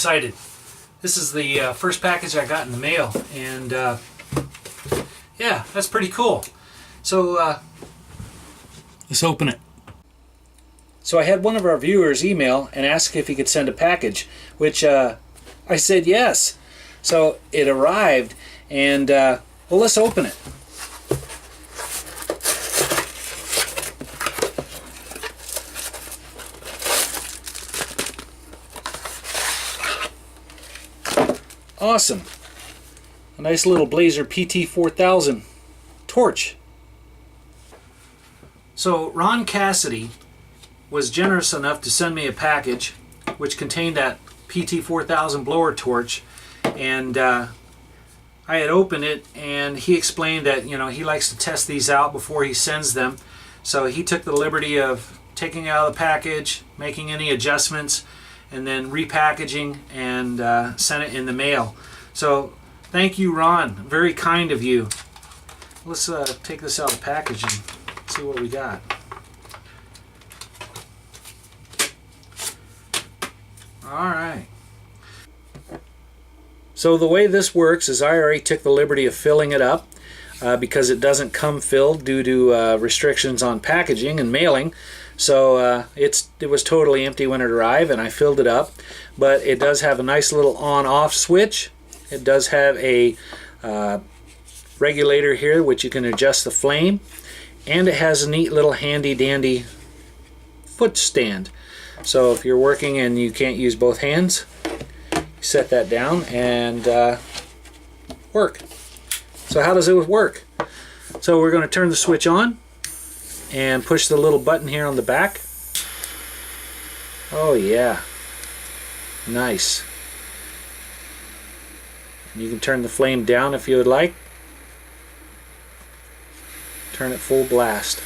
excited. This is the first package I got in the mail, and yeah, that's pretty cool. So let's open it. So I had one of our viewers email and ask if he could send a package, which I said yes. So it arrived, and well, let's open it. Awesome. A nice little Blazer PT4000 torch. So Ron Cassidy was generous enough to send me a package which contained that PT4000 blower torch, and I had opened it, and he explained that, you know, he likes to test these out before he sends them. So he took the liberty of taking it out of the package, making any adjustments, and then repackaging and sent it in the mail. So thank you, Ron. Very kind of you. Let's take this out of the package and see what we got. All right. So the way this works is I already took the liberty of filling it up because it doesn't come filled due to restrictions on packaging and mailing. So it was totally empty when it arrived, and I filled it up. But it does have a nice little on-off switch. It does have a regulator here which you can adjust the flame, and it has a neat little handy-dandy foot stand. So if you're working and you can't use both hands, you set that down and work. So how does it work? So we're going to turn the switch on and push the little button here on the back. Oh yeah, nice. You can turn the flame down if you would like. Turn it full blast.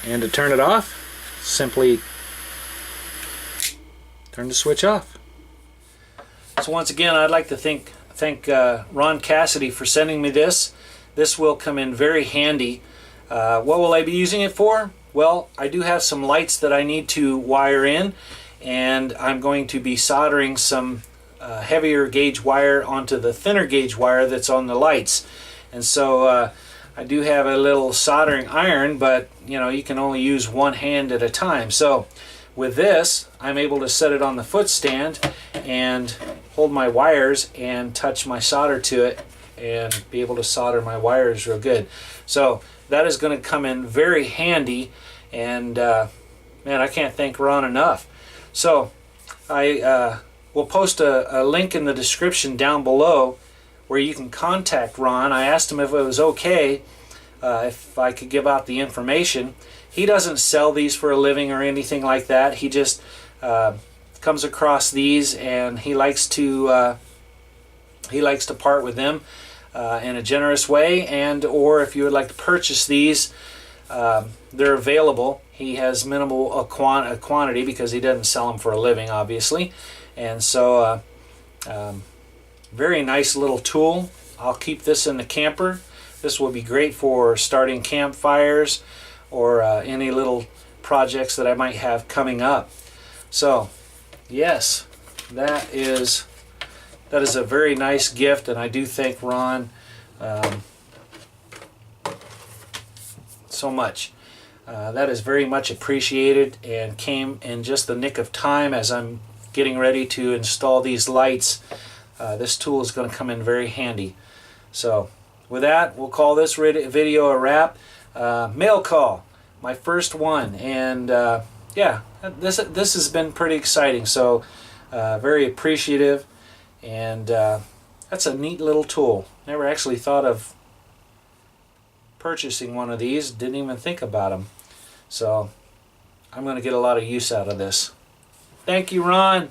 And to turn it off, simply turn the switch off. So once again, I'd like to thank Ron Cassidy for sending me this. This will come in very handy. What will I be using it for? Well, I do have some lights that I need to wire in, and I'm going to be soldering some heavier gauge wire onto the thinner gauge wire that's on the lights. And so I do have a little soldering iron, but you know, you can only use one hand at a time. So with this, I'm able to set it on the foot stand and hold my wires and touch my solder to it and be able to solder my wires real good. So that is going to come in very handy, and man, I can't thank Ron enough. So I will post a link in the description down below where you can contact Ron. I asked him if it was okay if I could give out the information. He doesn't sell these for a living or anything like that. He just comes across these, and he likes to part with them in a generous way. And or if you would like to purchase these, they're available. He has minimal quantity because he doesn't sell them for a living, obviously. And so very nice little tool. I'll keep this in the camper. This will be great for starting campfires or any little projects that I might have coming up. So yes, that is a very nice gift, and I do thank Ron so much. That is very much appreciated, and came in just the nick of time as I'm getting ready to install these lights. This tool is going to come in very handy. So with that, we'll call this video a wrap. Mail call, my first one, and yeah, this has been pretty exciting. So very appreciative, and that's a neat little tool. Never actually thought of purchasing one of these. Didn't even think about them. So I'm going to get a lot of use out of this. Thank you, Ron.